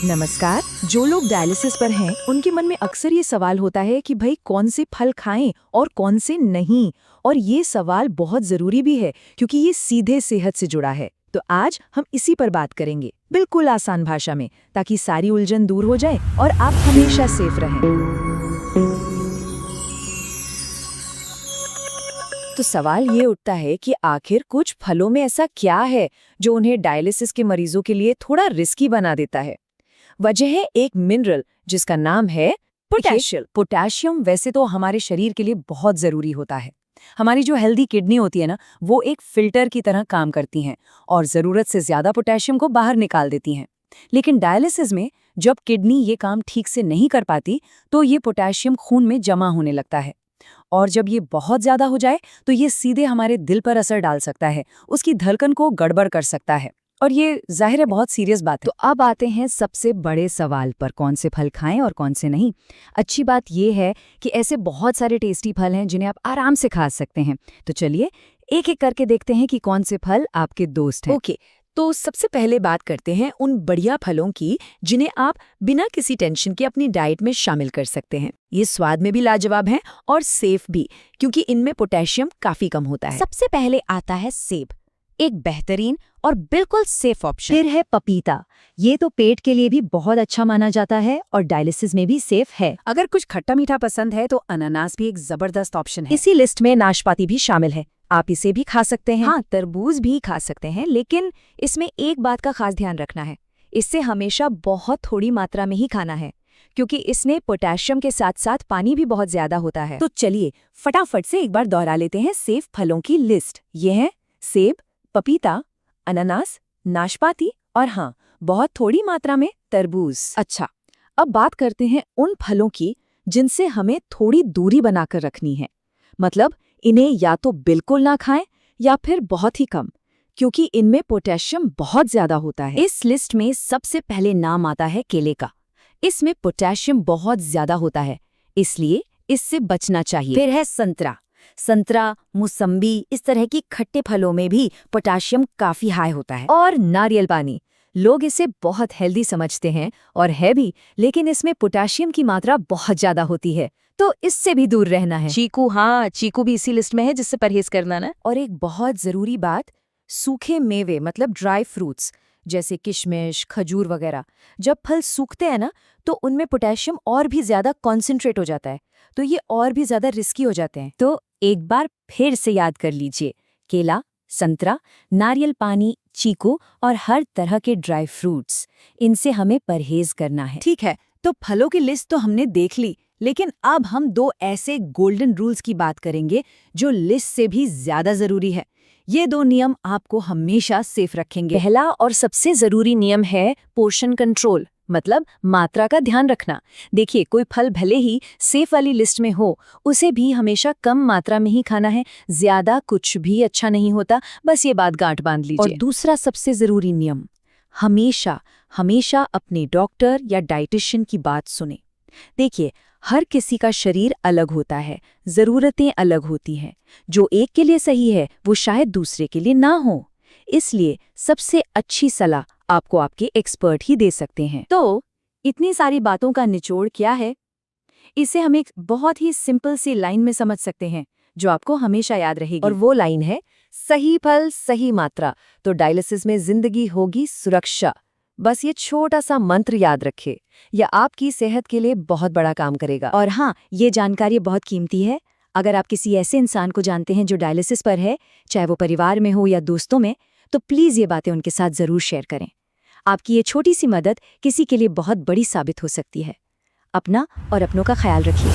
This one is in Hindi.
नमस्कार। जो लोग डायलिसिस पर हैं उनके मन में अक्सर ये सवाल होता है कि भाई कौन से फल खाएं और कौन से नहीं। और ये सवाल बहुत जरूरी भी है क्योंकि ये सीधे सेहत से जुड़ा है। तो आज हम इसी पर बात करेंगे, बिल्कुल आसान भाषा में, ताकि सारी उलझन दूर हो जाए और आप हमेशा सेफ रहें। तो सवाल ये उठता है कि आखिर कुछ फलों में ऐसा क्या है जो उन्हें डायलिसिस के मरीजों के लिए थोड़ा रिस्की बना देता है। वजह है एक मिनरल जिसका नाम है पोटेशियम। पोटेशियम वैसे तो हमारे शरीर के लिए बहुत जरूरी होता है। हमारी जो हेल्दी किडनी होती है ना, वो एक फिल्टर की तरह काम करती हैं और जरूरत से ज्यादा पोटेशियम को बाहर निकाल देती हैं। लेकिन डायलिसिस में जब किडनी ये काम ठीक से नहीं कर पाती तो ये पोटेशियम खून में जमा होने लगता है, और जब ये बहुत ज्यादा हो जाए तो ये सीधे हमारे दिल पर असर डाल सकता है, उसकी धड़कन को गड़बड़ कर सकता है, और ये जाहिर है बहुत सीरियस बात है। तो अब आते हैं सबसे बड़े सवाल पर, कौन से फल खाएं और कौन से नहीं। अच्छी बात ये है कि ऐसे बहुत सारे टेस्टी फल हैं जिन्हें आप आराम से खा सकते हैं। तो चलिए एक एक करके देखते हैं कि कौन से फल आपके दोस्त हैं। ओके, तो सबसे पहले बात करते हैं उन बढ़िया फलों की जिन्हें आप बिना किसी टेंशन के अपनी डाइट में शामिल कर सकते हैं। ये स्वाद में भी लाजवाब हैं और सेफ भी, क्योंकि इनमें पोटेशियम काफी कम होता है। सबसे पहले आता है सेब, एक बेहतरीन और बिल्कुल सेफ ऑप्शन। फिर है पपीता। ये तो पेट के लिए भी बहुत अच्छा माना जाता है और डायलिसिस में भी सेफ है। अगर कुछ खट्टा मीठा पसंद है तो अनानास भी एक जबरदस्त ऑप्शन है। इसी लिस्ट में नाशपाती भी शामिल है, आप इसे भी खा सकते हैं। हाँ, तरबूज भी खा सकते हैं, लेकिन इसमें एक बात का खास ध्यान रखना है, इससे हमेशा बहुत थोड़ी मात्रा में ही खाना है, क्योंकि इसमें पोटेशियम के साथ साथ पानी भी बहुत ज्यादा होता है। तो चलिए फटाफट से एक बार दोहरा लेते हैं सेफ फलों की लिस्ट। ये है सेब, पपीता, अनानास, नाशपाती और हाँ, बहुत थोड़ी मात्रा में तरबूज। अच्छा, अब बात करते हैं उन फलों की जिनसे हमें थोड़ी दूरी बनाकर रखनी है। मतलब इन्हें या तो बिल्कुल ना खाएं या फिर बहुत ही कम, क्योंकि इनमें पोटेशियम बहुत ज्यादा होता है। इस लिस्ट में सबसे पहले नाम आता है केले का। इसमें पोटेशियम बहुत ज्यादा होता है, इसलिए इससे बचना चाहिए। फिर है संतरा, मौसम्बी, इस तरह की खट्टे फलों में भी पोटेशियम काफी हाई होता है। और नारियल पानी, लोग इसे बहुत हेल्दी समझते हैं और है भी, लेकिन इसमें पोटेशियम की मात्रा बहुत ज्यादा होती है, तो इससे भी दूर रहना है। चीकू, हाँ, चीकू भी इसी लिस्ट में है जिससे परहेज करना ना। और एक बहुत जरूरी बात, सूखे मेवे मतलब ड्राई फ्रूट्स जैसे किशमिश, खजूर वगैरह, जब फल सूखते हैं ना तो उनमें पोटेशियम और भी ज्यादा कॉन्सेंट्रेट हो जाता है, तो ये और भी ज्यादा रिस्की हो जाते हैं। तो एक बार फिर से याद कर लीजिए, केला, संतरा, नारियल पानी, चीकू और हर तरह के ड्राई फ्रूट्स, इनसे हमें परहेज करना है। ठीक है, तो फलों की लिस्ट तो हमने देख ली, लेकिन अब हम दो ऐसे गोल्डन रूल्स की बात करेंगे जो लिस्ट से भी ज्यादा जरूरी है। ये दो नियम आपको हमेशा सेफ रखेंगे। पहला और सबसे जरूरी नियम है पोर्शन कंट्रोल, मतलब मात्रा का ध्यान रखना। देखिए, कोई फल भले ही सेफ वाली लिस्ट में हो, उसे भी हमेशा कम मात्रा में ही खाना है। ज्यादा कुछ भी अच्छा नहीं होता, बस ये बात गांठ बांध लीजिए। और दूसरा सबसे जरूरी नियम, हमेशा अपने डॉक्टर या डाइटिशियन की बात सुने। देखिए, हर किसी का शरीर अलग होता है, जरूरतें अलग होती हैं। जो एक के लिए सही है वो शायद दूसरे के लिए ना हो, इसलिए सबसे अच्छी सलाह आपको आपके एक्सपर्ट ही दे सकते हैं। तो इतनी सारी बातों का निचोड़ क्या है? इसे हम एक बहुत ही सिंपल सी लाइन में समझ सकते हैं जो आपको हमेशा याद रहेगी, और वो लाइन है सही फल सही मात्रा तो डायलिसिस में जिंदगी होगी सुरक्षा। बस ये छोटा सा मंत्र याद रखे, यह आपकी सेहत के लिए बहुत बड़ा काम करेगा। और हाँ, ये जानकारी बहुत कीमती है। अगर आप किसी ऐसे इंसान को जानते हैं जो डायलिसिस पर है, चाहे वो परिवार में हो या दोस्तों में, तो प्लीज़ ये बातें उनके साथ ज़रूर शेयर करें। आपकी ये छोटी सी मदद किसी के लिए बहुत बड़ी साबित हो सकती है। अपना और अपनों का ख्याल रखिए।